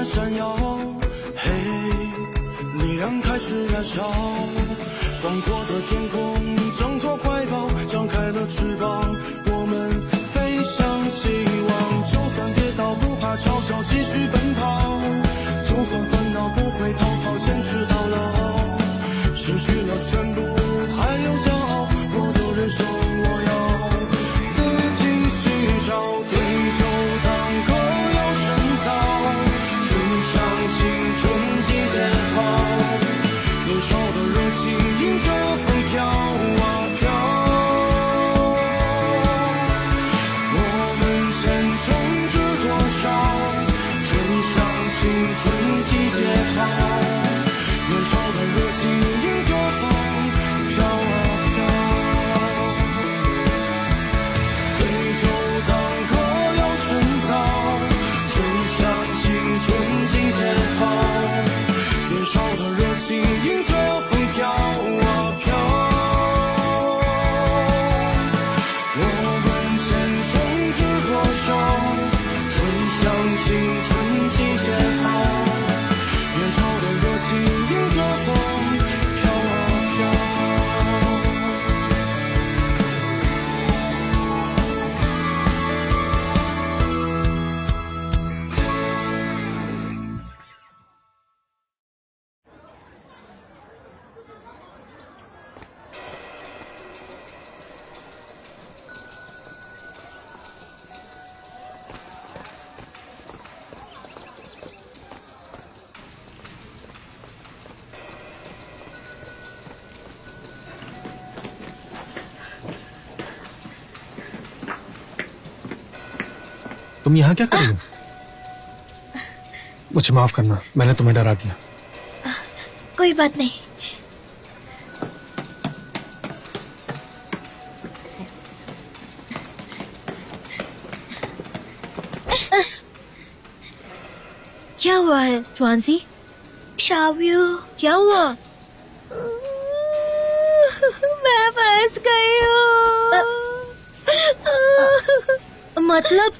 闪耀，嘿，力量开始燃烧，广阔的天空挣脱怀抱，张开了翅膀，我们飞向希望。就算跌倒不怕嘲笑，继续奔跑，就算烦恼不会逃跑，坚持到老。失去了全部还有骄傲，我的人生我要自己去找。对酒当歌要深造，吹响青春季节号，年少的热情迎着风飘啊飘。我们前程知多少，吹响青春季节号，年少的热情迎着风飘啊飘。对酒当歌要深造，吹响青春季节号，年少的热情迎着风飘啊飘。我们前程知多少，吹响青春季节号，年少的热情迎着风飘啊飘。तुम यहाँ क्या कर रही हो? मुझे माफ करना, मैंने तुम्हें डरा दिया। कोई बात नहीं। क्या हुआ है स्वांसी? शाव्यू, क्या हुआ? मैं फंस गई हूँ। मतलब?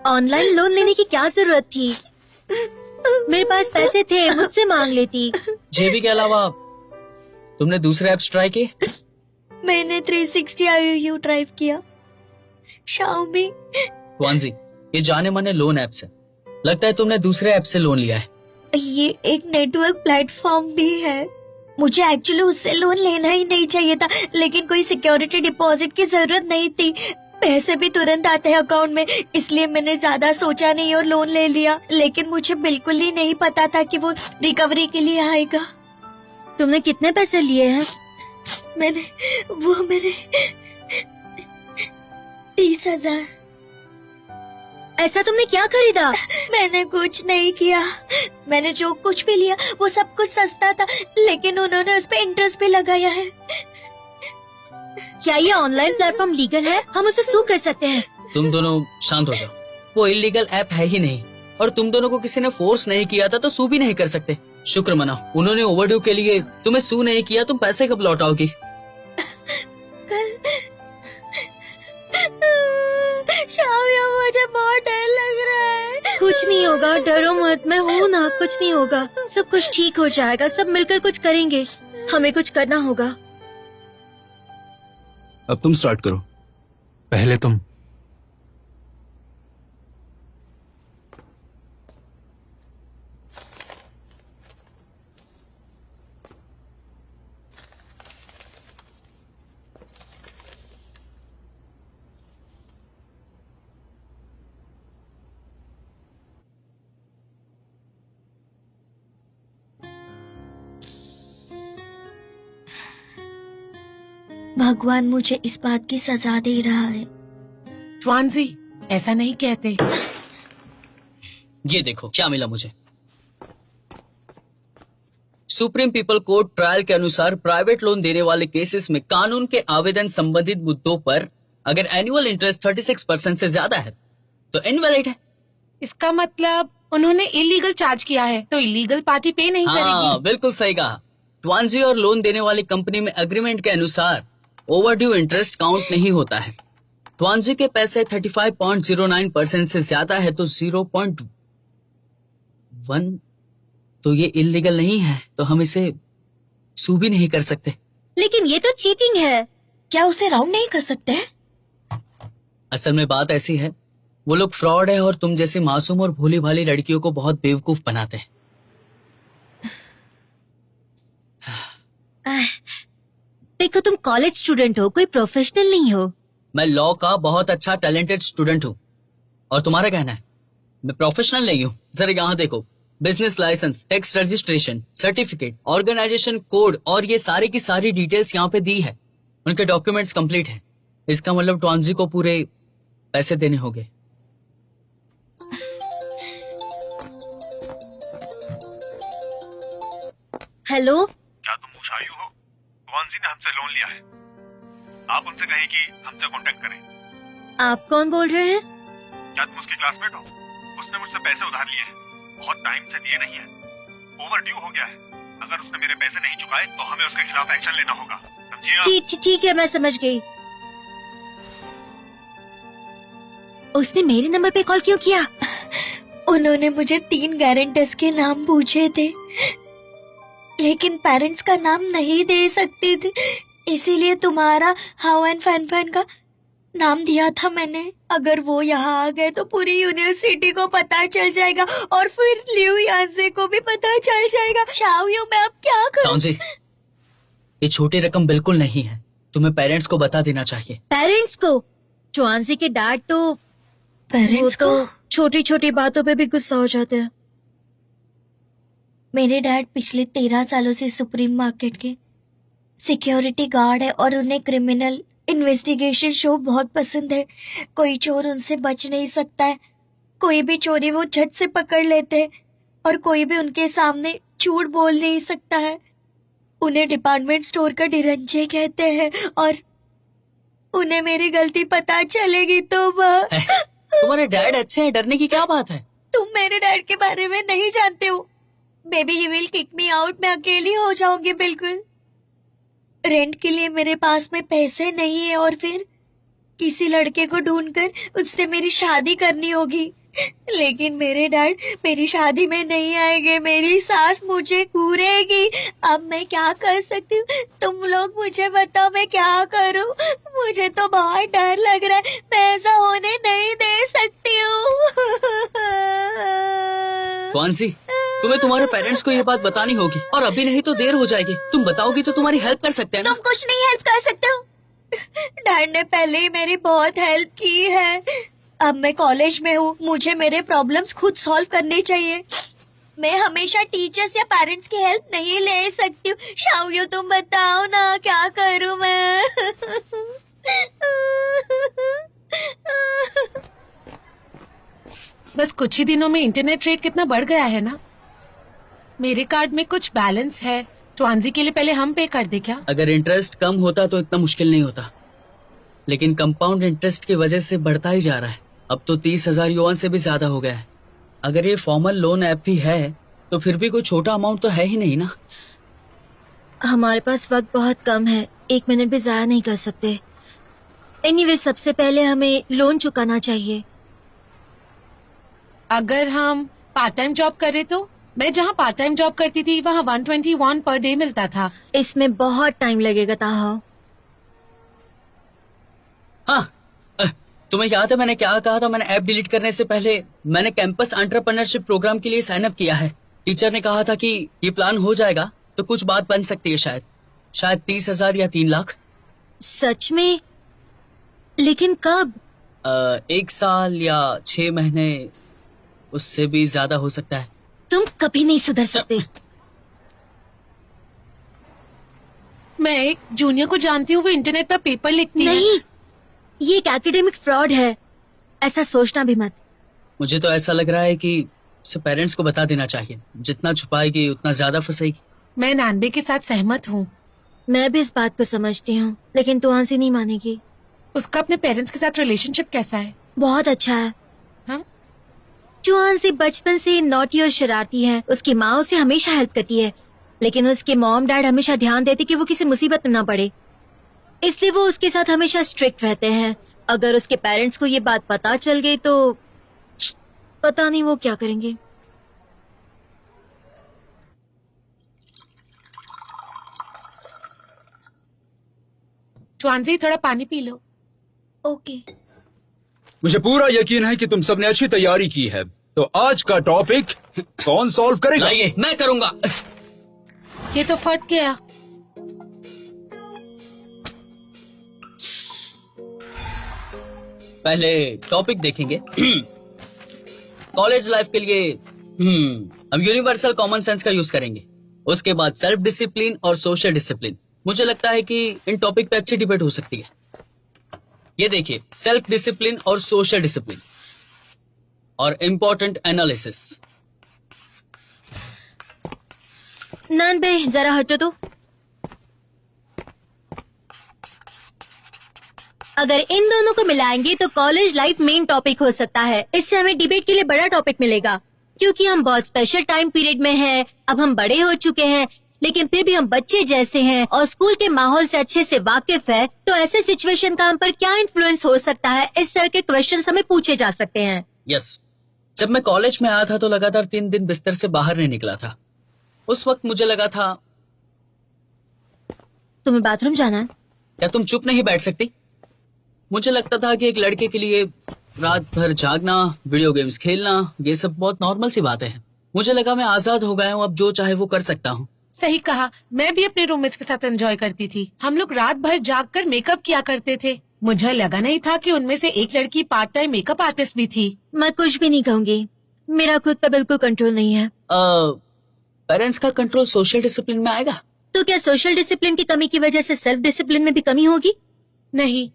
ऑनलाइन लोन लेने की क्या जरूरत थी? मेरे पास पैसे थे, मुझसे मांग लेती। जेबी के अलावा तुमने दूसरे ऐप्स ट्राई किए? मैंने 360 IOU ड्राइव किया। शाओमी। वांजी, ये जाने माने लोन ऐप्स है। लगता है तुमने दूसरे ऐप से लोन लिया है। ये एक नेटवर्क प्लेटफॉर्म भी है। मुझे एक्चुअली उससे लोन लेना ही नहीं चाहिए था, लेकिन कोई सिक्योरिटी डिपॉजिट की जरूरत नहीं थी। पैसे भी तुरंत आते हैं अकाउंट में, इसलिए मैंने ज्यादा सोचा नहीं और लोन ले लिया। लेकिन मुझे बिल्कुल ही नहीं पता था कि वो रिकवरी के लिए आएगा। तुमने कितने पैसे लिए हैं? मैंने 30,000। ऐसा तुमने क्या खरीदा? मैंने कुछ नहीं किया। मैंने जो कुछ भी लिया वो सब कुछ सस्ता था, लेकिन उन्होंने उस पर इंटरेस्ट भी लगाया है। क्या ये ऑनलाइन प्लेटफॉर्म लीगल है? हम उसे सू कर सकते हैं। तुम दोनों शांत हो जाओ। वो इलीगल ऐप है ही नहीं, और तुम दोनों को किसी ने फोर्स नहीं किया था तो सू भी नहीं कर सकते। शुक्र मनाओ, उन्होंने ओवरड्यू के लिए तुम्हें सू नहीं किया। तुम पैसे कब लौटाओगी? शाव्या, मुझे बहुत डर लग रहा है। कुछ नहीं होगा, डरो मत, मैं हूँ ना, कुछ नहीं होगा। सब कुछ ठीक हो जाएगा, सब मिलकर कुछ करेंगे। हमें कुछ करना होगा। अब तुम स्टार्ट करो। पहले तुम। भगवान मुझे इस बात की सजा दे रहा है। स्वांजी, ऐसा नहीं कहते। ये देखो क्या मिला मुझे। सुप्रीम पीपल कोर्ट ट्रायल के अनुसार प्राइवेट लोन देने वाले केसेस में कानून के आवेदन संबंधित मुद्दों पर अगर एनुअल इंटरेस्ट 36% से ज्यादा है तो इनवैलिड है। इसका मतलब उन्होंने इलीगल चार्ज किया है, तो इलीगल पार्टी पे नहीं करेगी। हाँ, बिल्कुल सही कहा। ट्वांजी और लोन देने वाली कंपनी में एग्रीमेंट के अनुसार ओवरड्यू इंटरेस्ट काउंट नहीं होता है। ट्वांजी के पैसे 35.09% से ज्यादा है तो 0.1 तो ये इलीगल नहीं है, तो हम इसे सू भी नहीं कर सकते। लेकिन ये तो चीटिंग है, क्या उसे राउंड नहीं कर सकते? असल में बात ऐसी है, वो लोग फ्रॉड है और तुम जैसी मासूम और भोली भाली लड़कियों को बहुत बेवकूफ बनाते हैं। देखो तुम कॉलेज स्टूडेंट हो, कोई प्रोफेशनल नहीं हो। मैं लॉ का बहुत अच्छा टैलेंटेड स्टूडेंट हूँ और तुम्हारा कहना है मैं प्रोफेशनल नहीं हूँ। जरा यहाँ देखो, business licence, tax registration, certificate, organisation code और ये सारी की सारी डिटेल्स यहाँ पे दी है। उनके डॉक्यूमेंट्स कंप्लीट है। इसका मतलब ट्वांजी को पूरे पैसे देने होंगे। हेलो, क्या तुम उषायु हो? ट्वांजी ने हमसे लोन लिया है। आप उनसे कहें कि हमसे कांटेक्ट करें। आप कौन बोल रहे हैं? क्या तुम उसकी क्लासमेट हो? उसने मुझसे पैसे उधार लिए हैं, बहुत टाइम से दिए नहीं है, ओवरड्यू हो गया है। अगर उसने मेरे पैसे नहीं चुकाए तो हमें उसके खिलाफ एक्शन लेना होगा, समझिए आप? ठीक है, मैं समझ गई। उसने मेरे नंबर पे कॉल क्यों किया? उन्होंने मुझे 3 गारंटर्स के नाम पूछे थे, लेकिन पेरेंट्स का नाम नहीं दे सकती थी, इसीलिए तुम्हारा हाउ एंड फैन का नाम दिया था मैंने। अगर वो यहाँ आ गए तो पूरी यूनिवर्सिटी को पता चल जाएगा और फिर लियू यांसे को भी पता चल जाएगा। शाओयू, मैं अब क्या करूं? ये छोटी रकम बिल्कुल नहीं है, तुम्हें पेरेंट्स को बता देना चाहिए। पेरेंट्स को? ट्वांजी के डैड तो पेरेंट्स को छोटी छोटी बातों पे भी गुस्सा हो जाते हैं। मेरे डैड पिछले 13 सालों से सुप्रीम मार्केट के सिक्योरिटी गार्ड है और उन्हें क्रिमिनल इन्वेस्टिगेशन शो बहुत पसंद है। कोई चोर उनसे बच नहीं सकता है, कोई भी चोरी वो झट से पकड़ लेते हैं और कोई भी उनके सामने झूठ बोल नहीं सकता है। उन्हें डिपार्टमेंट स्टोर का डिरंजे कहते हैं और उन्हें मेरी गलती पता चलेगी तो वह तुम्हारे डैड अच्छे हैं, डरने की क्या बात है? तुम मेरे डैड के बारे में नहीं जानते हो। Baby he will kick me out, मैं अकेली हो जाऊंगी बिल्कुल। रेंट के लिए मेरे पास में पैसे नहीं है और फिर किसी लड़के को ढूंढकर उससे मेरी शादी करनी होगी। लेकिन मेरे डैड मेरी शादी में नहीं आएंगे, मेरी सास मुझे घूरेगी। अब मैं क्या कर सकती हूँ? तुम लोग मुझे बताओ, मैं क्या करूँ? मुझे तो बहुत डर लग रहा है, मैं ऐसा होने नहीं दे सकती हूँ। ट्वांजी, तुम्हें तुम्हारे पेरेंट्स को ये बात बतानी होगी और अभी नहीं तो देर हो जाएगी। तुम बताओगी तो तुम्हारी हेल्प कर सकते हैं ना? तुम कुछ नहीं हेल्प कर सकते हो। डैड ने पहले ही मेरी बहुत हेल्प की है। अब मैं कॉलेज में हूँ, मुझे मेरे प्रॉब्लम्स खुद सॉल्व करने चाहिए। मैं हमेशा टीचर्स या पेरेंट्स की हेल्प नहीं ले सकती हूँ। शाओयू, तुम बताओ ना, क्या करूँ मैं? बस कुछ ही दिनों में इंटरनेट रेट कितना बढ़ गया है ना। मेरे कार्ड में कुछ बैलेंस है, ट्वांजी के लिए पहले हम पे कर दे क्या? अगर इंटरेस्ट कम होता तो इतना मुश्किल नहीं होता, लेकिन कंपाउंड इंटरेस्ट की वजह से बढ़ता ही जा रहा है। अब तो 30,000 युआन से भी ज्यादा हो गया है। अगर ये फॉर्मल लोन ऐप भी है तो फिर भी कोई छोटा अमाउंट तो है ही नहीं ना। हमारे पास वक्त बहुत कम है, 1 मिनट भी जाया नहीं कर सकते। एनीवे, सबसे पहले हमें लोन चुकाना चाहिए। अगर हम पार्ट टाइम जॉब करें तो? मैं जहाँ पार्ट टाइम जॉब करती थी वहाँ 121 पर डे मिलता था। इसमें बहुत टाइम लगेगा ताहो। हाँ, तुम्हें याद है मैंने क्या कहा था? मैंने ऐप डिलीट करने से पहले मैंने कैंपस एंटरप्रेन्योरशिप प्रोग्राम के लिए साइन अप किया है। टीचर ने कहा था कि ये प्लान हो जाएगा तो कुछ बात बन सकती है, शायद 30,000 या 3 लाख। सच में? लेकिन कब? 1 साल या 6 महीने, उससे भी ज्यादा हो सकता है। तुम कभी नहीं सुधर सकते। मैं एक जूनियर को जानती हूँ, वो इंटरनेट पर पेपर लिखती है। नहीं, ये एक एकेडमिक फ्रॉड है, ऐसा सोचना भी मत। मुझे तो ऐसा लग रहा है कि उसे पेरेंट्स को बता देना चाहिए। जितना छुपाएगी उतना ज्यादा फंसेगी। मैं नानबे के साथ सहमत हूँ। मैं भी इस बात को समझती हूँ, लेकिन ट्वांजी नहीं मानेगी। उसका अपने पेरेंट्स के साथ रिलेशनशिप कैसा है? बहुत अच्छा है। हाँ? ट्वांजी बचपन से नॉटी और शरारती है। उसकी माँ उसे हमेशा हेल्प करती है। लेकिन उसके मॉम डैड हमेशा ध्यान देते कि वो किसी मुसीबत में ना पड़े, इसलिए वो उसके साथ हमेशा स्ट्रिक्ट रहते हैं। अगर उसके पेरेंट्स को ये बात पता चल गई तो पता नहीं वो क्या करेंगे। ट्वांजी थोड़ा पानी पी लो। ओके। मुझे पूरा यकीन है कि तुम सबने अच्छी तैयारी की है। तो आज का टॉपिक कौन सॉल्व करेगा? लाइए, मैं करूंगा। ये तो फट गया। पहले टॉपिक देखेंगे। कॉलेज लाइफ के लिए हम यूनिवर्सल कॉमन सेंस का यूज करेंगे। उसके बाद सेल्फ डिसिप्लिन और सोशल डिसिप्लिन। मुझे लगता है कि इन टॉपिक पे अच्छी डिबेट हो सकती है। ये देखिए, सेल्फ डिसिप्लिन और सोशल डिसिप्लिन और इम्पोर्टेंट एनालिसिस। नान बे जरा हटो तो। अगर इन दोनों को मिलाएंगे तो कॉलेज लाइफ मेन टॉपिक हो सकता है। इससे हमें डिबेट के लिए बड़ा टॉपिक मिलेगा, क्योंकि हम बहुत स्पेशल टाइम पीरियड में हैं। अब हम बड़े हो चुके हैं, लेकिन फिर भी हम बच्चे जैसे हैं और स्कूल के माहौल से अच्छे से वाकिफ है। तो ऐसे सिचुएशन का हम पर क्या इन्फ्लुएंस हो सकता है, इस तरह के क्वेश्चंस हमें पूछे जा सकते हैं। यस, जब मैं कॉलेज में आया था तो लगातार 3 दिन बिस्तर से बाहर नहीं निकला था। उस वक्त मुझे लगा था, तुम्हें बाथरूम जाना है? क्या तुम चुप नहीं बैठ सकती? मुझे लगता था कि एक लड़के के लिए रात भर जागना, वीडियो गेम्स खेलना, ये सब बहुत नॉर्मल सी बातें हैं। मुझे लगा मैं आजाद हो गया हूँ, अब जो चाहे वो कर सकता हूँ। सही कहा, मैं भी अपने रूममेट्स के साथ एंजॉय करती थी। हम लोग रात भर जागकर मेकअप किया करते थे। मुझे लगा नहीं था कि उनमें से एक लड़की पार्ट टाइम मेकअप आर्टिस्ट भी थी। मैं कुछ भी नहीं कहूंगी, मेरा खुद पे बिल्कुल कंट्रोल नहीं है। पेरेंट्स का कंट्रोल सोशल डिसिप्लिन में आएगा? तो क्या सोशल डिसिप्लिन की कमी की वजह से सेल्फ डिसिप्लिन में भी कमी होगी? नहीं,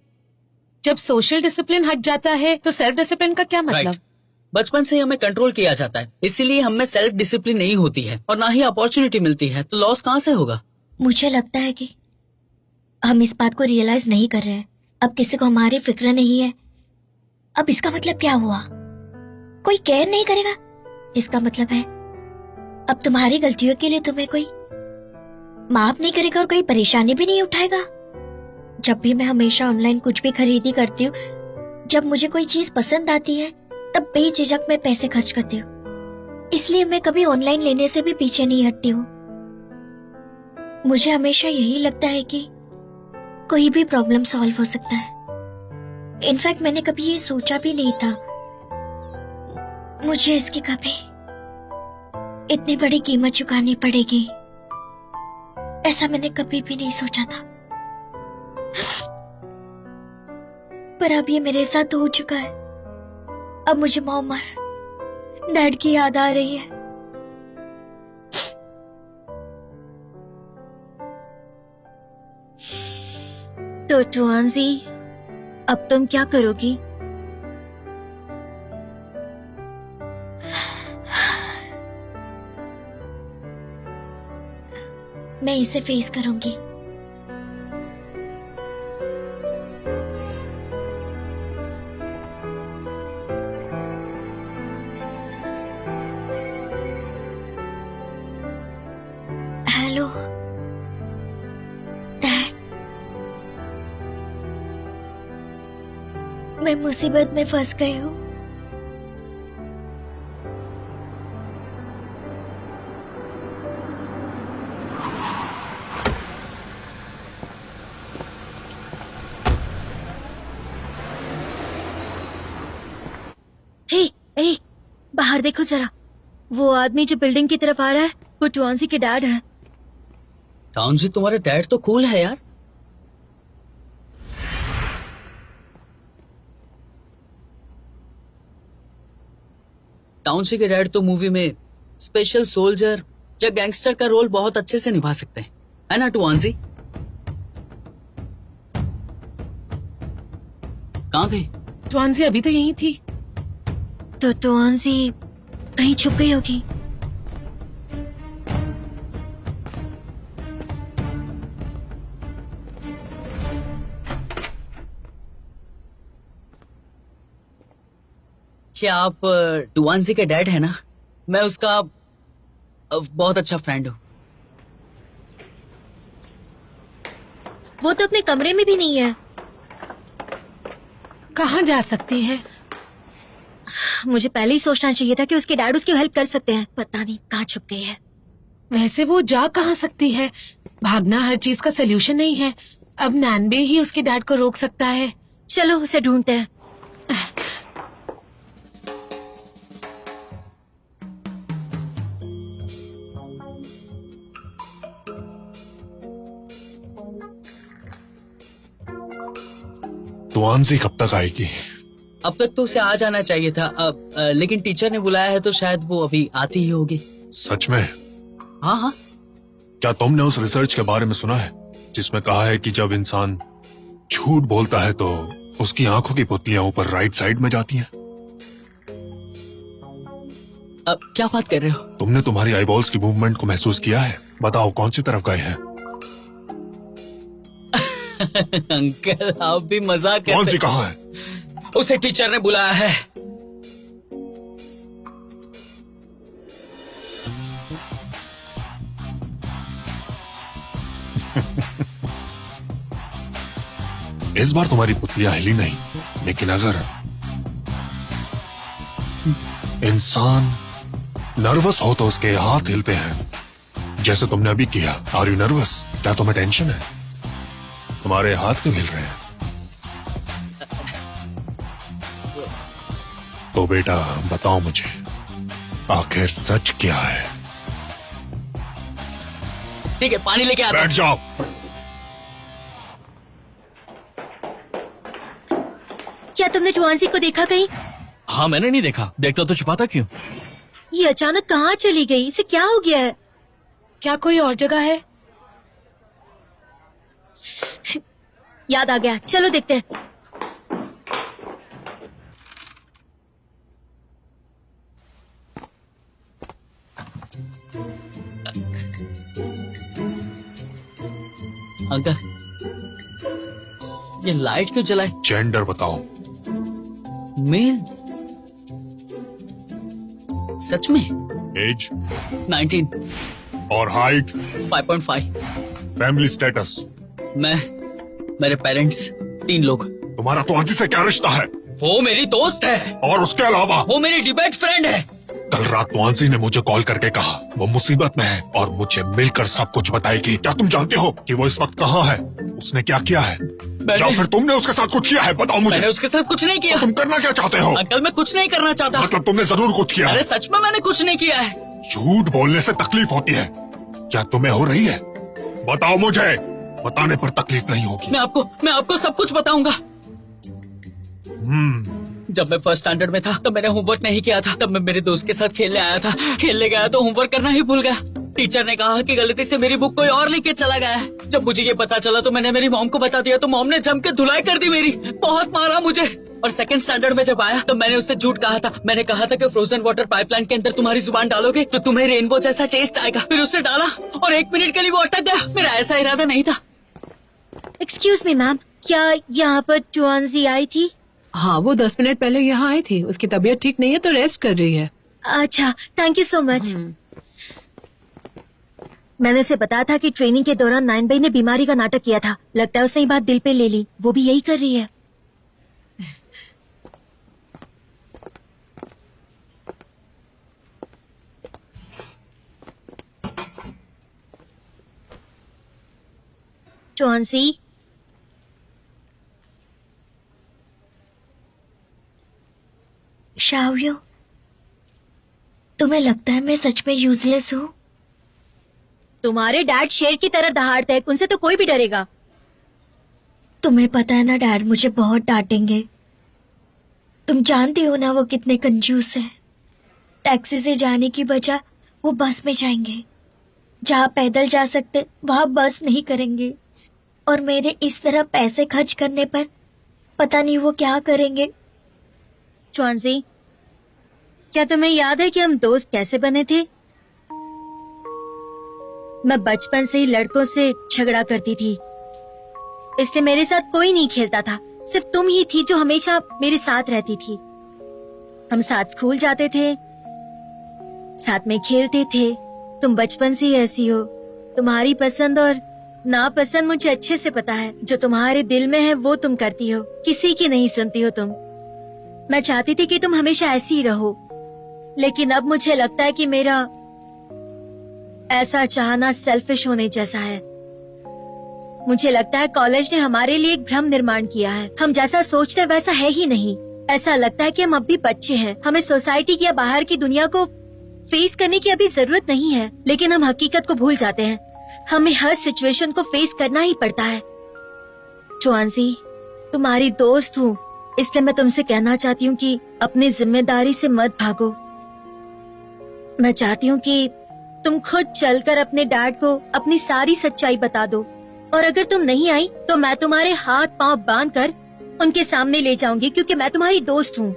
जब सोशल डिसिप्लिन हट जाता है तो सेल्फ डिसिप्लिन का क्या मतलब? Right. बचपन से ही हमें कंट्रोल किया जाता है, इसीलिए हम में सेल्फ डिसिप्लिन नहीं होती है और ना ही अपॉर्चुनिटी मिलती है, तो लॉस कहाँ से होगा? मुझे लगता है कि हम इस बात को रियलाइज नहीं कर रहे हैं। अब किसी को हमारी फिक्र नहीं है। अब इसका मतलब क्या हुआ? कोई केयर नहीं करेगा। इसका मतलब है अब तुम्हारी गलतियों के लिए तुम्हें कोई माफ नहीं करेगा और कोई परेशानी भी नहीं उठाएगा। जब भी मैं हमेशा ऑनलाइन कुछ भी खरीदी करती हूँ, जब मुझे कोई चीज पसंद आती है तब बेझिझक मैं पैसे खर्च करती हूँ। इसलिए मैं कभी ऑनलाइन लेने से भी पीछे नहीं हटती हूँ। मुझे हमेशा यही लगता है कि कोई भी प्रॉब्लम सॉल्व हो सकता है। इनफैक्ट मैंने कभी ये सोचा भी नहीं था मुझे इसकी कभी इतनी बड़ी कीमत चुकानी पड़ेगी। ऐसा मैंने कभी भी नहीं सोचा था, पर अब ये मेरे साथ हो चुका है। अब मुझे मॉम और डैड की याद आ रही है। तो ट्वांजी, अब तुम क्या करोगी? मैं इसे फेस करूंगी। हेलो डैड, मैं मुसीबत में फंस गई हूँ। ए, बाहर देखो जरा। वो आदमी जो बिल्डिंग की तरफ आ रहा है वो ट्वांजी के डैड है। ट्वांजी, तुम्हारे डैड तो कूल है यार। ट्वांजी के डैड तो मूवी में स्पेशल सोल्जर या गैंगस्टर का रोल बहुत अच्छे से निभा सकते हैं, है ना ट्वांजी? कहाँ गई? ट्वांजी अभी तो यहीं थी। तो ट्वांजी कहीं छुप गई होगी। क्या आप ट्वांजी के डैड है ना? मैं उसका बहुत अच्छा फ्रेंड हूँ। वो तो अपने कमरे में भी नहीं है। कहाँ जा सकती है? मुझे पहले ही सोचना चाहिए था कि उसके डैड उसकी हेल्प कर सकते हैं। पता नहीं कहाँ छुप गई है। वैसे वो जा कहाँ सकती है? भागना हर चीज का सलूशन नहीं है। अब नैनबे ही उसके डैड को रोक सकता है। चलो उसे ढूंढते हैं। तुआनसी कब तक आएगी? अब तक तो उसे आ जाना चाहिए था। लेकिन टीचर ने बुलाया है तो शायद वो अभी आती ही होगी। सच में? हाँ हाँ। क्या तुमने उस रिसर्च के बारे में सुना है जिसमें कहा है कि जब इंसान झूठ बोलता है तो उसकी आंखों की पुतलियां ऊपर राइट साइड में जाती हैं? अब क्या बात कर रहे हो? तुमने तुम्हारी आईबॉल्स की मूवमेंट को महसूस किया है? बताओ कौन सी तरफ गए हैं? अंकल आप भी मजाक करते। कौन सी कहाँ है? उसे टीचर ने बुलाया है। इस बार तुम्हारी पुतलियां हिली नहीं, लेकिन अगर इंसान नर्वस हो तो उसके हाथ हिलते हैं, जैसे तुमने अभी किया। Are you nervous? क्या तुम्हें टेंशन है? तुम्हारे हाथ क्यों हिल रहे हैं? तो बेटा बताओ मुझे, आखिर सच क्या है? ठीक है पानी लेके आता हूं। बैठ जाओ। क्या तुमने टुआनसी को देखा कहीं? हाँ मैंने नहीं देखा। देखता तो छुपाता क्यों? ये अचानक कहाँ चली गई? इसे क्या हो गया है? क्या कोई और जगह है? याद आ गया, चलो देखते हैं। अंकल ये लाइट क्यों जलाई? जेंडर बताओ। मेल। सच में? एज? 19। और हाइट? 5.5। Family status? मैं, मेरे पेरेंट्स, 3 लोग। तुम्हारा तो आंजी से क्या रिश्ता है? वो मेरी दोस्त है। और उसके अलावा? वो मेरी डिबेट फ्रेंड है। कल रात तुआनसी ने मुझे कॉल करके कहा वो मुसीबत में है और मुझे मिलकर सब कुछ बताएगी। क्या तुम जानते हो कि वो इस वक्त कहाँ है? उसने क्या किया है? या फिर तुमने उसके साथ कुछ किया है? बताओ मुझे। मैंने उसके साथ कुछ नहीं किया। तो तुम करना क्या चाहते हो? अंकल मैं कुछ नहीं करना चाहता। मतलब तुमने जरूर कुछ किया है। अरे सच में मैंने कुछ नहीं किया है। झूठ बोलने से तकलीफ होती है, क्या तुम्हें हो रही है? बताओ मुझे। बताने पर तकलीफ नहीं होगी। मैं आपको सब कुछ बताऊंगा। जब मैं फर्स्ट स्टैंडर्ड में था तब मैंने होमवर्क नहीं किया था। तब मैं मेरे दोस्त के साथ खेलने आया था। खेलने गया तो होमवर्क करना ही भूल गया। टीचर ने कहा कि गलती से मेरी बुक कोई और लेके चला गया है। जब मुझे ये पता चला तो मैंने मेरी मॉम को बता दिया तो मॉम ने जम के धुलाई कर दी मेरी। बहुत मारा मुझे। और सेकंड स्टैंडर्ड में जब आया तो मैंने उससे झूठ कहा था। मैंने कहा था कि फ्रोजन वाटर पाइपलाइन के अंदर तुम्हारी जुबान डालोगे तो तुम्हें रेनबो जैसा टेस्ट आएगा। फिर उससे डाला और 1 मिनट के लिए वो अटक गया। मेरा ऐसा इरादा नहीं था। एक्सक्यूज मी मैम, क्या यहाँ पर टुआनसी आई थी? हाँ वो 10 मिनट पहले यहाँ आई थी। उसकी तबीयत ठीक नहीं है तो रेस्ट कर रही है। अच्छा थैंक यू सो मच। मैंने उसे बताया था कि ट्रेनिंग के दौरान नैनबे ने बीमारी का नाटक किया था। लगता है उसने ये बात दिल पे ले ली। वो भी यही कर रही है। टुआनसी, शाओयो, तुम्हें लगता है मैं सच में यूजलेस हूँ? तुम्हारे डैड शेर की तरह दहाड़ते हैं। उनसे तो कोई भी डरेगा। तुम्हें पता है ना डैड मुझे बहुत डांटेंगे। तुम जानती हो ना वो कितने कंजूस हैं। टैक्सी से जाने की बजाय वो बस में जाएंगे। जहाँ पैदल जा सकते वहां बस नहीं करेंगे। और मेरे इस तरह पैसे खर्च करने पर पता नहीं वो क्या करेंगे। टुआनसी, क्या तुम्हें याद है कि हम दोस्त कैसे बने थे? मैं बचपन से ही लड़कों से झगड़ा करती थी, इसलिए मेरे साथ कोई नहीं खेलता था। सिर्फ तुम ही थी जो हमेशा मेरे साथ रहती थी। हम साथ स्कूल जाते थे, साथ में खेलते थे। तुम बचपन से ही ऐसी हो। तुम्हारी पसंद और नापसंद मुझे अच्छे से पता है। जो तुम्हारे दिल में है वो तुम करती हो, किसी की नहीं सुनती हो तुम। मैं चाहती थी कि तुम हमेशा ऐसी ही रहो, लेकिन अब मुझे लगता है कि मेरा ऐसा चाहना सेल्फिश होने जैसा है। मुझे लगता है कॉलेज ने हमारे लिए एक भ्रम निर्माण किया है। हम जैसा सोचते हैं वैसा है ही नहीं। ऐसा लगता है कि हम अब भी बच्चे हैं, हमें सोसाइटी की या बाहर की दुनिया को फेस करने की अभी जरूरत नहीं है। लेकिन हम हकीकत को भूल जाते हैं। हमें हर सिचुएशन को फेस करना ही पड़ता है। च्वांजी, तुम्हारी दोस्त हूँ, इसलिए मैं तुमसे कहना चाहती हूँ कि अपनी जिम्मेदारी से मत भागो। मैं चाहती हूँ कि तुम खुद चलकर अपने डैड को अपनी सारी सच्चाई बता दो, और अगर तुम नहीं आई तो मैं तुम्हारे हाथ पांव बांधकर उनके सामने ले जाऊंगी, क्योंकि मैं तुम्हारी दोस्त हूँ।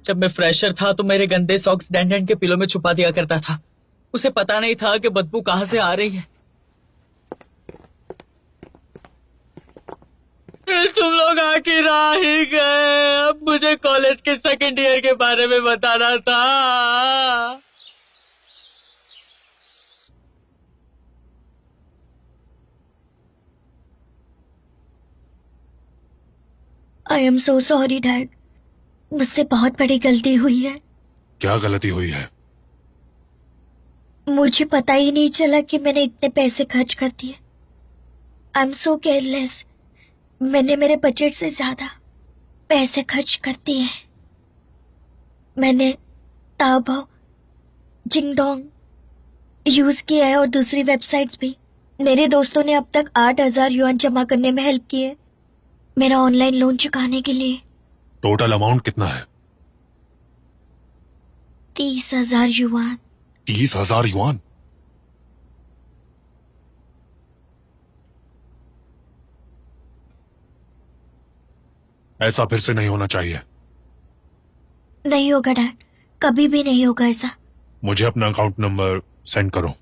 जब मैं फ्रेशर था तो मेरे गंदे सॉक्स डैंडन के पिलो में छुपा दिया करता था। उसे पता नहीं था कि बदबू कहां से आ रही है। फिर तुम लोग आखिर आ ही गए। अब मुझे कॉलेज के सेकंड ईयर के बारे में बताना था। I am so sorry dad, मुझसे बहुत बड़ी गलती हुई है। क्या गलती हुई है? मुझे पता ही नहीं चला कि मैंने इतने पैसे खर्च कर दिए। I am so careless. मैंने मेरे बजट से ज्यादा पैसे खर्च कर दिए। मैंने ताओबाओ, जिंगडोंग यूज किया है और दूसरी वेबसाइट्स भी। मेरे दोस्तों ने अब तक 8,000 युआन जमा करने में हेल्प की है, मेरा ऑनलाइन लोन चुकाने के लिए। टोटल अमाउंट कितना है? 30,000 युआन। 30,000 युआन? ऐसा फिर से नहीं होना चाहिए। नहीं होगा डैड, कभी भी नहीं होगा ऐसा। मुझे अपना अकाउंट नंबर सेंड करो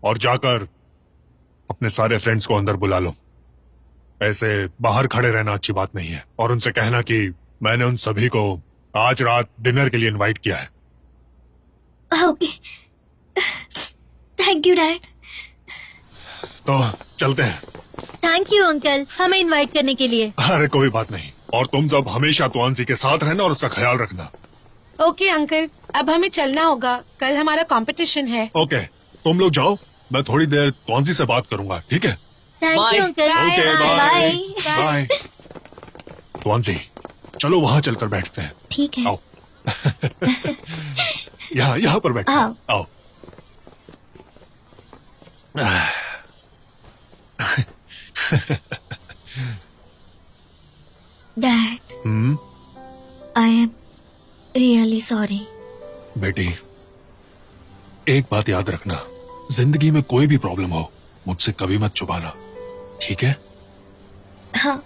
और जाकर अपने सारे फ्रेंड्स को अंदर बुला लो। ऐसे बाहर खड़े रहना अच्छी बात नहीं है। और उनसे कहना कि मैंने उन सभी को आज रात डिनर के लिए इनवाइट किया है। Okay, thank you dad. तो चलते हैं। थैंक यू अंकल, हमें इनवाइट करने के लिए। अरे कोई बात नहीं। और तुम सब हमेशा तुआंसी के साथ रहना और उसका ख्याल रखना। ओके अंकल, अब हमें चलना होगा, कल हमारा कंपटीशन है। ओके, तुम लोग जाओ, मैं थोड़ी देर तुआंसी से बात करूंगा, ठीक है? Thank you uncle. Okay, bye. Bye. Tuansi, चलो वहां चलकर बैठते हैं। ठीक है। आओ। यहाँ पर बैठो। आओ। Dad, I am really sorry. बेटी, एक बात याद रखना, जिंदगी में कोई भी प्रॉब्लम हो मुझसे कभी मत छुपाना, ठीक है? हाँ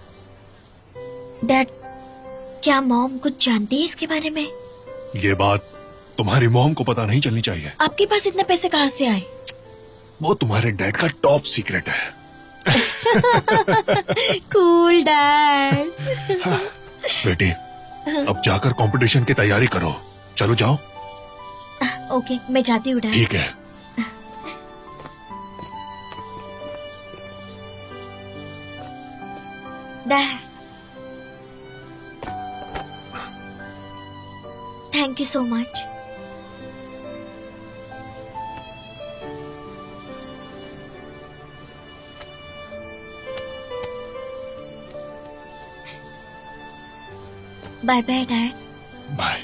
डैड, क्या मॉम कुछ जानती है इसके बारे में? ये बात तुम्हारी मॉम को पता नहीं चलनी चाहिए। आपके पास इतने पैसे कहाँ से आए? वो तुम्हारे डैड का टॉप सीक्रेट है। Cool dad. बेटी, अब जाकर कंपटीशन की तैयारी करो। चलो जाओ। ओके, मैं जाती हूँ डैड। ठीक है। Dad, thank you so much. Bye bye dad. Bye.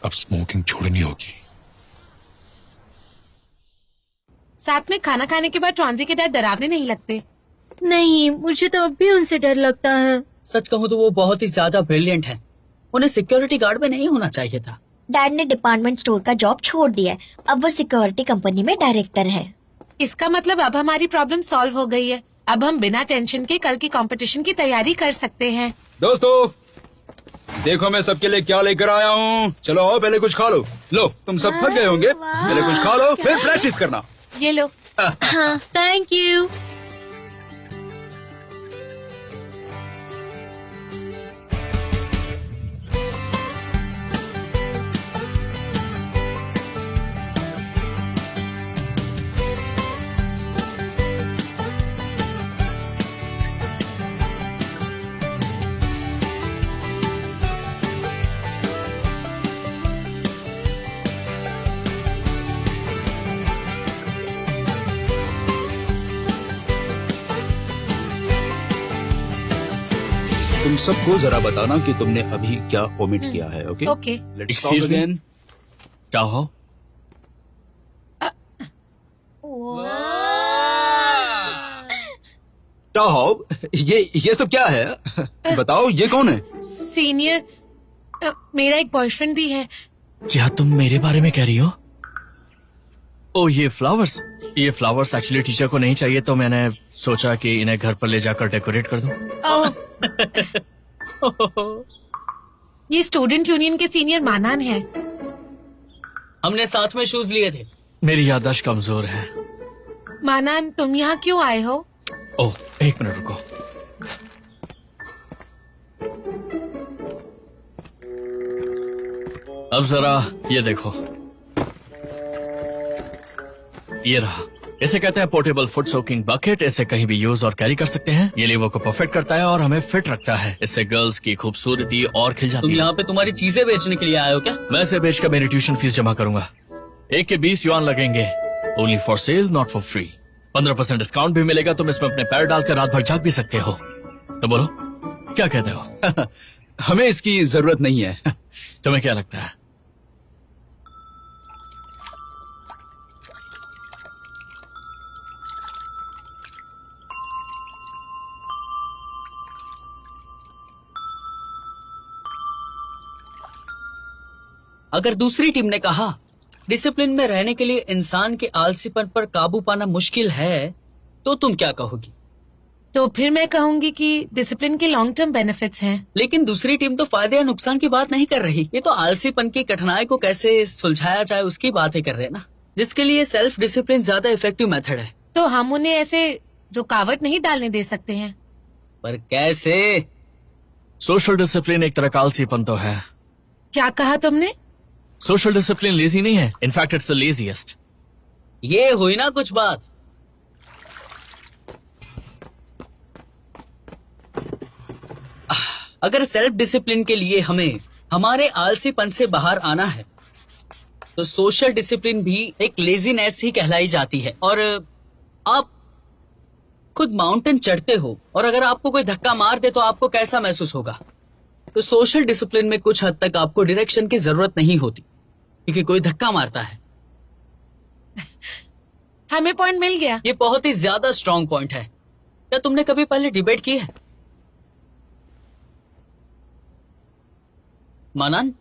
अब स्मोकिंग छोड़नी होगी। साथ में खाना खाने के बाद ट्रांजी के डैड डरावने नहीं लगते। नहीं, मुझे तो अब भी उनसे डर लगता है। सच कहूँ तो वो बहुत ही ज्यादा ब्रिलियंट है, उन्हें सिक्योरिटी गार्ड में नहीं होना चाहिए था। डैड ने डिपार्टमेंट स्टोर का जॉब छोड़ दिया है, अब वो सिक्योरिटी कंपनी में डायरेक्टर है। इसका मतलब अब हमारी प्रॉब्लम सॉल्व हो गई है। अब हम बिना टेंशन के कल की कंपटीशन की तैयारी कर सकते हैं। दोस्तों, देखो मैं सबके लिए क्या लेकर आया हूँ। चलो आओ, पहले कुछ खा लो। लो, तुम सब थक गए होंगे, पहले कुछ खा लो, फिर प्रैक्टिस करना। ये लो। हाँ, थैंक यू। तुम सबको जरा बताना कि तुमने अभी क्या ओमिट किया है। Okay okay. Let's talk again. क्या हो? टाहब, ये सब क्या है? बताओ, ये कौन है? सीनियर, मेरा एक बॉयफ्रेंड भी है। क्या तुम मेरे बारे में कह रही हो? ओ, ये फ्लावर्स एक्चुअली टीचर को नहीं चाहिए, तो मैंने सोचा कि इन्हें घर पर ले जाकर डेकोरेट कर दूं। ये स्टूडेंट यूनियन के सीनियर मानान है। हमने साथ में शूज लिए थे। मेरी याददाश्त कमजोर है। मानान, तुम यहाँ क्यों आए हो? ओह, एक मिनट रुको। अब जरा ये देखो, ये रहा। इसे कहते हैं पोर्टेबल फुट सोकिंग बकेट। इसे कहीं भी यूज और कैरी कर सकते हैं। ये लीवर को परफेक्ट करता है और हमें फिट रखता है। इससे गर्ल्स की खूबसूरती और खिल जाती तुम है। यहाँ पे तुम्हारी चीजें बेचने के लिए आए हो क्या? मैं इसे बेचकर मेरी ट्यूशन फीस जमा करूंगा। एक के 20 युआन लगेंगे। Only for sale, not for free. 15% discount भी मिलेगा। तुम इसमें अपने पैर डालकर रात भर जाग भी सकते हो। तो बोलो, क्या कहते हो? हमें इसकी जरूरत नहीं है। तुम्हें क्या लगता है? अगर दूसरी टीम ने कहा डिसिप्लिन में रहने के लिए इंसान के आलसीपन पर काबू पाना मुश्किल है, तो तुम क्या कहोगी? तो फिर मैं कहूंगी कि डिसिप्लिन के लॉन्ग टर्म बेनिफिट्स हैं। लेकिन दूसरी टीम तो फायदे या नुकसान की बात नहीं कर रही। ये तो आलसीपन की कठिनाई को कैसे सुलझाया जाए उसकी बात ही कर रहे हैं ना, जिसके लिए सेल्फ डिसिप्लिन ज्यादा इफेक्टिव मेथड है। तो हम उन्हें ऐसे रुकावट नहीं डालने दे सकते हैं। पर कैसे? सोशल डिसिप्लिन एक तरह का आलसीपन तो है। क्या कहा तुमने? सोशल डिसिप्लिन लेजी नहीं है, इनफैक्ट इट्स द लेजीएस्ट। ये हुई ना कुछ बात। अगर सेल्फ डिसिप्लिन के लिए हमें हमारे आलसीपन से बाहर आना है, तो सोशल डिसिप्लिन भी एक लेजीनेस ही कहलाई जाती है। और आप खुद माउंटेन चढ़ते हो और अगर आपको कोई धक्का मार दे तो आपको कैसा महसूस होगा? तो सोशल डिसिप्लिन में कुछ हद तक आपको डायरेक्शन की जरूरत नहीं होती, क्योंकि कोई धक्का मारता है। हमें पॉइंट मिल गया। ये बहुत ही ज्यादा स्ट्रांग पॉइंट है। क्या तुमने कभी पहले डिबेट की है? मानन?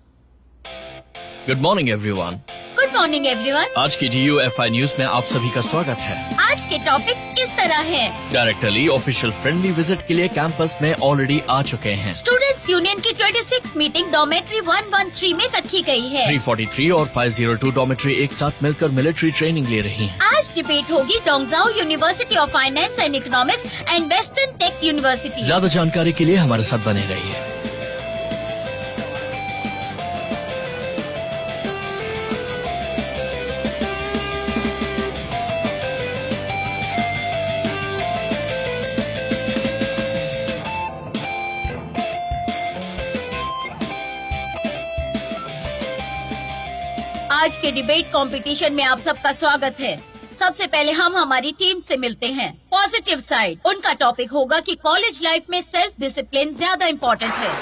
Good morning everyone. Good morning everyone. आज की DUFI न्यूज में आप सभी का स्वागत है। आज के टॉपिक्स इस तरह हैं। डायरेक्टर ली ऑफिशियल फ्रेंडली विजिट के लिए कैंपस में ऑलरेडी आ चुके हैं। स्टूडेंट्स यूनियन की 26 मीटिंग डॉर्मेट्री 113 में रखी गई है। 343 और 502 डॉर्मेट्री एक साथ मिलकर मिलिट्री ट्रेनिंग ले रही हैं। आज डिबेट होगी Dongzhao university of finance and economics and western tech university. ज्यादा जानकारी के लिए हमारे साथ बने रहिए। आज के डिबेट कंपटीशन में आप सबका स्वागत है। सबसे पहले हम हमारी टीम से मिलते हैं। पॉजिटिव साइड, उनका टॉपिक होगा कि कॉलेज लाइफ में सेल्फ डिसिप्लिन ज्यादा इम्पोर्टेंट है।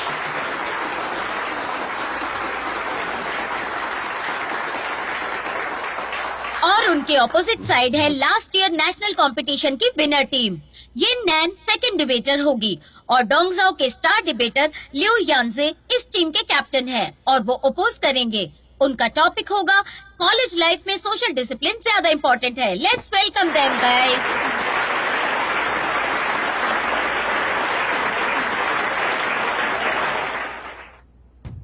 और उनके ऑपोजिट साइड है लास्ट ईयर नेशनल कंपटीशन की विनर टीम। ये नैन सेकंड डिबेटर होगी और डोंगजाओ के स्टार डिबेटर लिu यांजे इस टीम के कैप्टन है और वो अपोज करेंगे। उनका टॉपिक होगा कॉलेज लाइफ में सोशल डिसिप्लिन ज्यादा इम्पोर्टेंट है। Let's welcome them guys.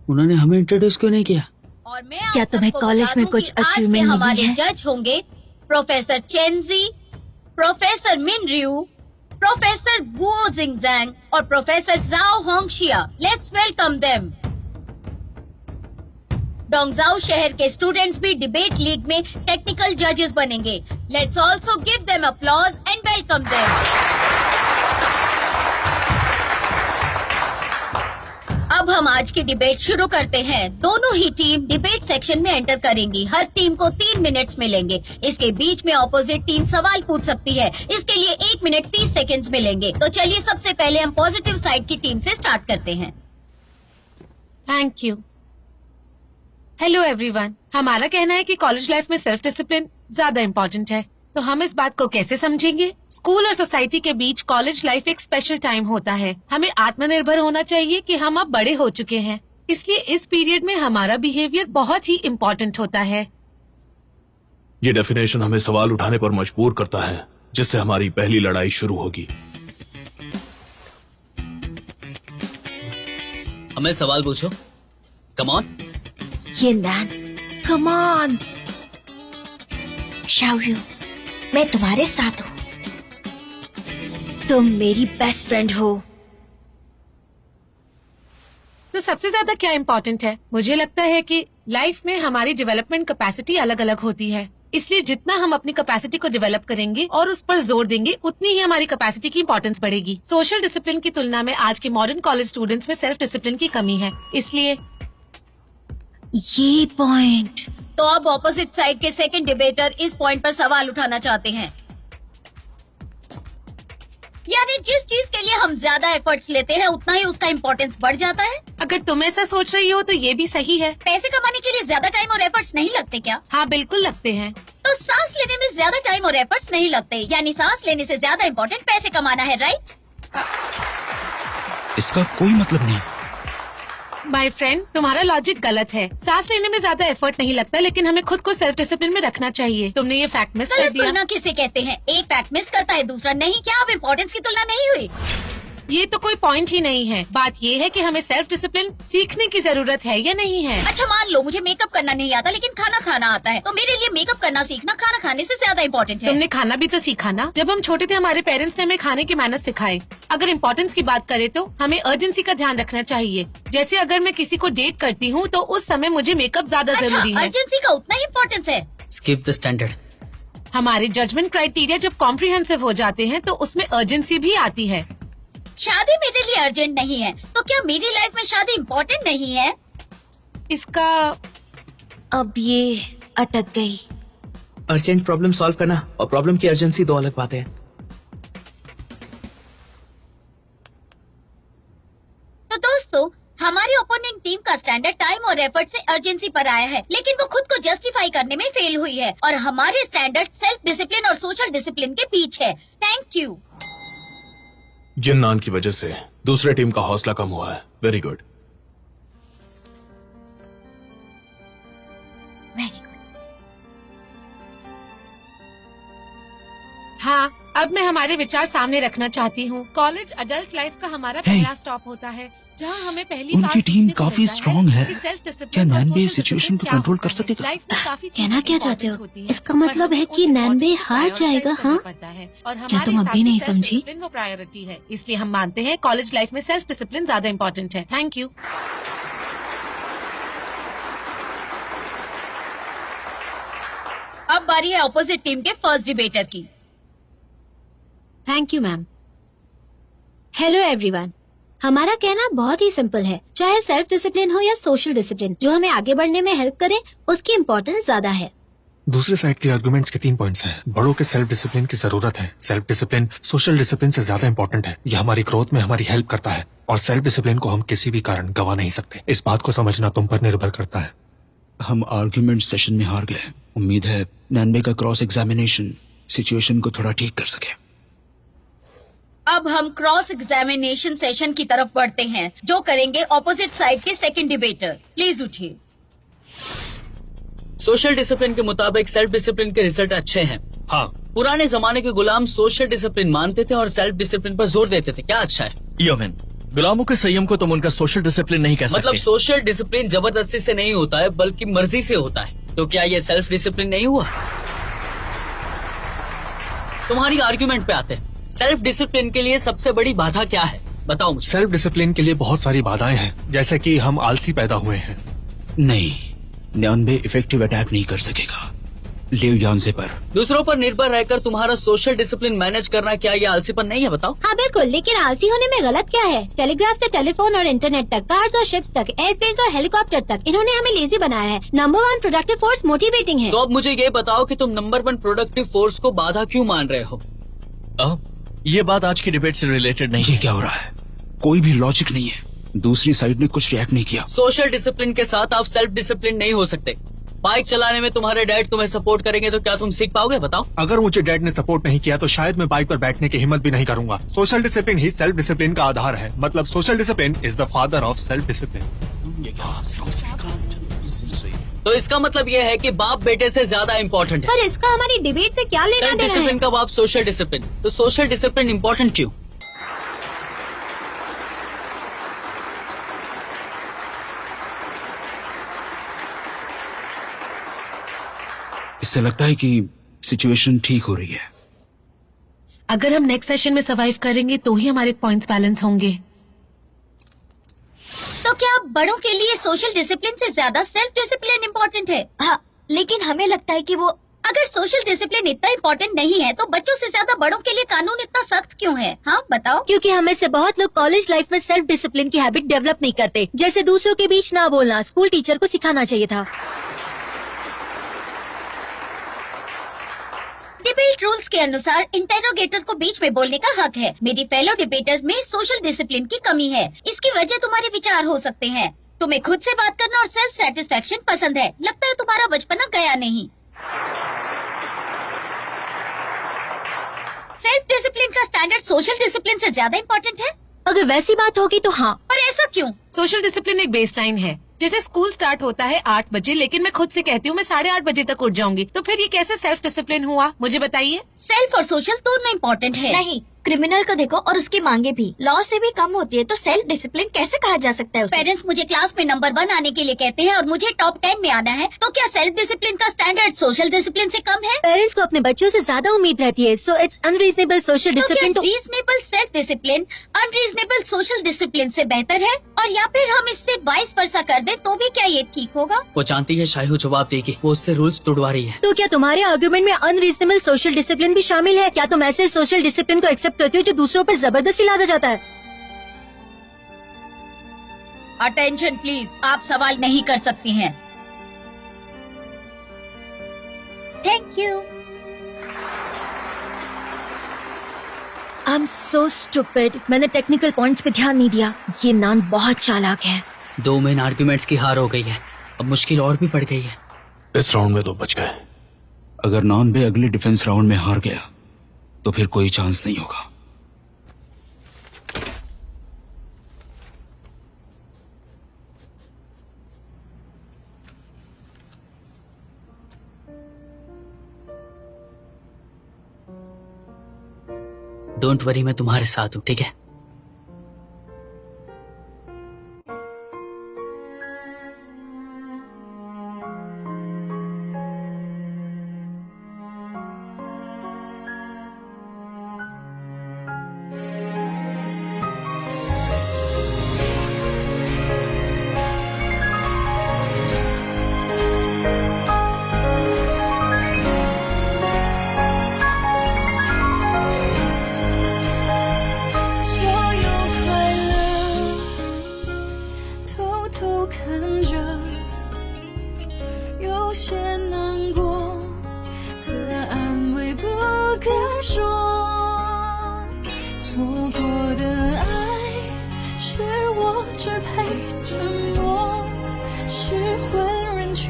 उन्होंने हमें इंट्रोड्यूस क्यों नहीं किया? और मैं क्या तुम्हें कॉलेज में कुछ अचीवमेंट हमारे मिली है? जज होंगे प्रोफेसर चेनजी, प्रोफेसर मिन रियू, प्रोफेसर गुओ जिंगजैंग और professor Zhao Hongxia. Let's welcome them. Dongzhao शहर के स्टूडेंट्स भी डिबेट लीग में टेक्निकल जजेस बनेंगे। Let's also give them applause and welcome them. अब हम आज की डिबेट शुरू करते हैं। दोनों ही टीम डिबेट सेक्शन में एंटर करेंगी। हर टीम को 3 मिनट्स मिलेंगे। इसके बीच में ऑपोजिट टीम सवाल पूछ सकती है। इसके लिए 1 मिनट 30 सेकंड्स मिलेंगे। तो चलिए सबसे पहले हम पॉजिटिव साइड की टीम से स्टार्ट करते हैं। Thank you. Hello everyone. हमारा कहना है कि कॉलेज लाइफ में सेल्फ डिसिप्लिन ज्यादा इम्पोर्टेंट है। तो हम इस बात को कैसे समझेंगे? स्कूल और सोसाइटी के बीच कॉलेज लाइफ एक स्पेशल टाइम होता है। हमें आत्मनिर्भर होना चाहिए कि हम अब बड़े हो चुके हैं, इसलिए इस पीरियड में हमारा बिहेवियर बहुत ही इम्पोर्टेंट होता है। ये डेफिनेशन हमें सवाल उठाने पर मजबूर करता है, जिससे हमारी पहली लड़ाई शुरू होगी। हमें सवाल पूछो। Come on. ये नैन, कम ऑन। शाओयू, मैं तुम्हारे साथ हूँ। तुम मेरी बेस्ट फ्रेंड हो। तो सबसे ज्यादा क्या इम्पोर्टेंट है? मुझे लगता है कि लाइफ में हमारी डेवलपमेंट कैपेसिटी अलग अलग होती है, इसलिए जितना हम अपनी कैपेसिटी को डेवलप करेंगे और उस पर जोर देंगे, उतनी ही हमारी कैपेसिटी की इम्पोर्टेंस बढ़ेगी। सोशल डिसिप्लिन की तुलना में आज के मॉडर्न कॉलेज स्टूडेंट्स में सेल्फ डिसिप्लिन की कमी है, इसलिए ये पॉइंट। तो अब ऑपोजिट साइड के सेकंड डिबेटर इस पॉइंट पर सवाल उठाना चाहते हैं। यानी जिस चीज के लिए हम ज्यादा एफर्ट्स लेते हैं उतना ही उसका इम्पोर्टेंस बढ़ जाता है। अगर तुम ऐसा सोच रही हो तो ये भी सही है। पैसे कमाने के लिए ज्यादा टाइम और एफर्ट्स नहीं लगते क्या? हाँ, बिल्कुल लगते हैं। तो सांस लेने में ज्यादा टाइम और एफर्ट्स नहीं लगते, यानी सांस लेने से ज्यादा इम्पोर्टेंट पैसे कमाना है, राइट? इसका कोई मतलब नहीं। माय फ्रेंड, तुम्हारा लॉजिक गलत है। सांस लेने में ज्यादा एफर्ट नहीं लगता, लेकिन हमें खुद को सेल्फ डिसिप्लिन में रखना चाहिए। तुमने ये फैक्ट मिस कर दिया। तुलना किसे कहते हैं? एक फैक्ट मिस करता है, दूसरा नहीं। क्या अब इम्पोर्टेंस की तुलना नहीं हुई? ये तो कोई पॉइंट ही नहीं है। बात ये है कि हमें सेल्फ डिसिप्लिन सीखने की जरूरत है या नहीं है। अच्छा, मान लो मुझे मेकअप करना नहीं आता लेकिन खाना खाना आता है, तो मेरे लिए मेकअप करना सीखना खाना खाने से ज्यादा इम्पोर्टेंट है। तुमने खाना भी तो सीखा ना। जब हम छोटे थे हमारे पेरेंट्स ने हमें खाने की मैनर्स सिखाए। अगर इम्पोर्टेंस की बात करें तो हमें अर्जेंसी का ध्यान रखना चाहिए। जैसे अगर मैं किसी को डेट करती हूँ तो उस समय मुझे मेकअप ज्यादा जरूरी है। अर्जेंसी का उतना ही इम्पोर्टेंस है। Skip the standard. हमारे जजमेंट क्राइटेरिया जब कॉम्प्रिहेंसिव हो जाते हैं तो उसमें अर्जेंसी भी आती है। शादी मेरे लिए अर्जेंट नहीं है, तो क्या मेरी लाइफ में शादी इम्पोर्टेंट नहीं है? इसका अब ये अटक गई। अर्जेंट प्रॉब्लम सॉल्व करना और प्रॉब्लम की अर्जेंसी दो अलग बातें हैं। तो दोस्तों, हमारी ओपोनेंट टीम का स्टैंडर्ड टाइम और एफर्ट से अर्जेंसी पर आया है, लेकिन वो खुद को जस्टिफाई करने में फेल हुई है और हमारे स्टैंडर्ड सेल्फ डिसिप्लिन और सोशल डिसिप्लिन के बीच है। Thank you. जिन नान की वजह से दूसरे टीम का हौसला कम हुआ है। Very good. हाँ, अब मैं हमारे विचार सामने रखना चाहती हूँ। कॉलेज अडल्ट लाइफ का हमारा पहला स्टॉप होता है, जहाँ हमें पहली उनकी टीम काफी स्ट्रांग है। क्या नैनबे सिचुएशन को कंट्रोल कर सकेगा? कहना क्या चाहते हो? इसका मतलब है कि नैनबे हार जाएगा? हाँ, क्या तुम अभी नहीं समझी? वो प्रायोरिटी है, इसलिए हम मानते हैं कॉलेज लाइफ में सेल्फ डिसिप्लिन ज्यादा इम्पोर्टेंट है। Thank you. अब बारी है ऑपोजिट टीम के फर्स्ट डिबेटर की। Thank you ma'am. Hello everyone. हमारा कहना बहुत ही सिंपल है, चाहे सेल्फ डिसिप्लिन हो या सोशल डिसिप्लिन, जो हमें आगे बढ़ने में हेल्प करे उसकी इम्पोर्टेंस ज्यादा है। दूसरे साइड के आर्गुमेंट्स के 3 पॉइंट्स हैं। बड़ों के सेल्फ डिसिप्लिन की जरूरत है। सेल्फ डिसिप्लिन सोशल डिसिप्लिन से ज्यादा इंपॉर्टेंट है। यह हमारी ग्रोथ में हमारी हेल्प करता है और सेल्फ डिसिप्लिन को हम किसी भी कारण गवा नहीं सकते। इस बात को समझना तुम पर निर्भर करता है। हम आर्ग्यूमेंट सेशन में हार गए। उम्मीद है नैनबे का क्रॉस एग्जामिनेशन सिचुएशन को थोड़ा ठीक कर सके। अब हम क्रॉस एग्जामिनेशन सेशन की तरफ बढ़ते हैं, जो करेंगे ऑपोजिट साइड के सेकंड डिबेटर। प्लीज उठिए। सोशल डिसिप्लिन के मुताबिक सेल्फ डिसिप्लिन के रिजल्ट अच्छे हैं। हाँ। पुराने जमाने के गुलाम सोशल डिसिप्लिन मानते थे और सेल्फ डिसिप्लिन पर जोर देते थे। क्या अच्छा है? योमेन, गुलामों के संयम को तुम उनका सोशल डिसिप्लिन नहीं कह सकते। मतलब सोशल डिसिप्लिन जबरदस्ती से नहीं होता है बल्कि मर्जी से होता है। तो क्या ये सेल्फ डिसिप्लिन नहीं हुआ? तुम्हारी आर्ग्यूमेंट पे आते हैं। सेल्फ डिसिप्लिन के लिए सबसे बड़ी बाधा क्या है, बताओ मुझे। सेल्फ डिसिप्लिन के लिए बहुत सारी बाधाएं हैं, जैसे कि हम आलसी पैदा हुए हैं। नहीं, नैनबे इफेक्टिव अटैक नहीं कर सकेगा लिव यांसे पर। दूसरों पर निर्भर रहकर तुम्हारा सोशल डिसिप्लिन मैनेज करना क्या ये आलसीपन नहीं है, बताओ। हाँ बिल्कुल, लेकिन आलसी होने में गलत क्या है? टेलीग्राफ से टेलीफोन और इंटरनेट तक, कार्स और शिप्स तक, एयरप्लेन्स और हेलीकॉप्टर तक, इन्होंने हमें लेजी बनाया है। नंबर 1 प्रोडक्टिव फोर्स मोटिवेटिंग है। तो अब मुझे ये बताओ कि तुम नंबर 1 प्रोडक्टिव फोर्स को बाधा क्यों मान रहे हो? ये बात आज की डिबेट से रिलेटेड नहीं है। क्या हो रहा है? कोई भी लॉजिक नहीं है। दूसरी साइड ने कुछ रिएक्ट नहीं किया। सोशल डिसिप्लिन के साथ आप सेल्फ डिसिप्लिन नहीं हो सकते। बाइक चलाने में तुम्हारे डैड तुम्हें सपोर्ट करेंगे तो क्या तुम सीख पाओगे, बताओ। अगर मुझे डैड ने सपोर्ट नहीं किया तो शायद मैं बाइक पर बैठने की हिम्मत भी नहीं करूंगा। सोशल डिसिप्लिन ही सेल्फ डिसिप्लिन का आधार है। मतलब social discipline is the father of self discipline. तो इसका मतलब ये है कि बाप बेटे से ज्यादा इम्पोर्टेंट है। पर इसका हमारी डिबेट से क्या लेना सेल्फ देना है? डिसिप्लिन का बाप सोशल डिसिप्लिन। तो सोशल डिसिप्लिन इम्पोर्टेंट क्यों? इससे लगता है कि सिचुएशन ठीक हो रही है। अगर हम नेक्स्ट सेशन में सर्वाइव करेंगे तो ही हमारे पॉइंट्स बैलेंस होंगे। तो क्या बड़ों के लिए सोशल डिसिप्लिन से ज्यादा सेल्फ डिसिप्लिन इम्पोर्टेंट है? हाँ, लेकिन हमें लगता है कि वो अगर सोशल डिसिप्लिन इतना इम्पोर्टेंट नहीं है तो बच्चों से ज्यादा बड़ों के लिए कानून इतना सख्त क्यों है? हाँ बताओ। क्योंकि हमें से बहुत लोग कॉलेज लाइफ में सेल्फ डिसिप्लिन की हैबिट डेवलप नहीं करते। जैसे दूसरों के बीच ना बोलना, स्कूल टीचर को सिखाना चाहिए था। डिबेट रूल्स के अनुसार इंटेरोगेटर को बीच में बोलने का हक है। मेरी फेलो डिबेटर्स में सोशल डिसिप्लिन की कमी है। इसकी वजह तुम्हारे विचार हो सकते हैं। तुम्हें खुद से बात करना और सेल्फ सेटिस्फेक्शन पसंद है। लगता है तुम्हारा बचपना गया नहीं। सेल्फ डिसिप्लिन का स्टैंडर्ड सोशल डिसिप्लिन से ज्यादा इम्पोर्टेंट है? अगर वैसी बात होगी तो हाँ। पर ऐसा क्यों? सोशल डिसिप्लिन एक बेसलाइन है। जैसे स्कूल स्टार्ट होता है 8 बजे, लेकिन मैं खुद से कहती हूँ मैं 8:30 बजे तक उठ जाऊंगी। तो फिर ये कैसे सेल्फ डिसिप्लिन हुआ, मुझे बताइए। सेल्फ और सोशल दोनों इम्पोर्टेंट है। नहीं, क्रिमिनल को देखो और उसकी मांगे भी लॉ से भी कम होती है, तो सेल्फ डिसिप्लिन कैसे कहा जा सकता है उसे? पेरेंट्स मुझे क्लास में नंबर 1 आने के लिए कहते हैं और मुझे टॉप 10 में आना है, तो क्या सेल्फ डिसिप्लिन का स्टैंडर्ड सोशल डिसिप्लिन से कम है? पेरेंट्स को अपने बच्चों से ज्यादा उम्मीद रहती है, so it's unreasonable social discipline. तो reasonable self discipline unreasonable social discipline से बेहतर है? और या फिर हम इससे 22 वर्षा कर दे तो भी क्या ये ठीक होगा? वो जानती है शायद जवाब देगी, वो उससे रूल्स तोड़वा रही है। तो क्या तुम्हारे आर्गुमेंट में अनरीजनेबल सोशल डिसिप्लिन भी शामिल है? क्या तुम ऐसे सोशल डिसिप्लिन को एक्सेप्ट करती हो जो दूसरों पर जबरदस्ती लादा जाता है? अटेंशन प्लीज, आप सवाल नहीं कर सकती हैं। Thank you. I am so stupid, मैंने टेक्निकल पॉइंट्स पे ध्यान नहीं दिया। ये नान बहुत चालाक है। 2 मेन आर्ग्यूमेंट्स की हार हो गई है, अब मुश्किल और भी बढ़ गई है। इस राउंड में तो बच गए। अगर नॉन-बे अगले डिफेंस राउंड में हार गया तो फिर कोई चांस नहीं होगा। डोंट वरी, मैं तुम्हारे साथ हूँ, ठीक है?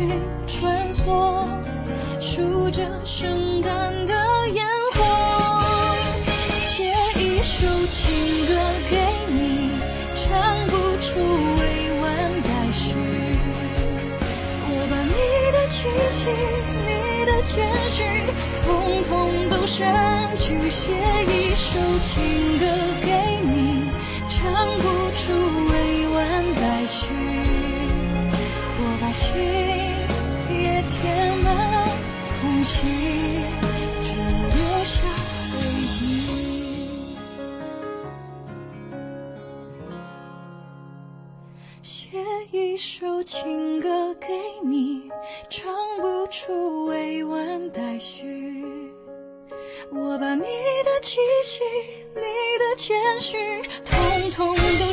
去穿梭，数着圣诞的烟火，写一首情歌给你，唱不出委婉待续。我把你的气息，你的谦虚，统统都删去，写一首情歌给你，唱不出委婉待续。我把心也填满空隙，只留下回忆。写一首情歌给你，唱不出委婉待续。我把你的气息，你的谦虚，统统都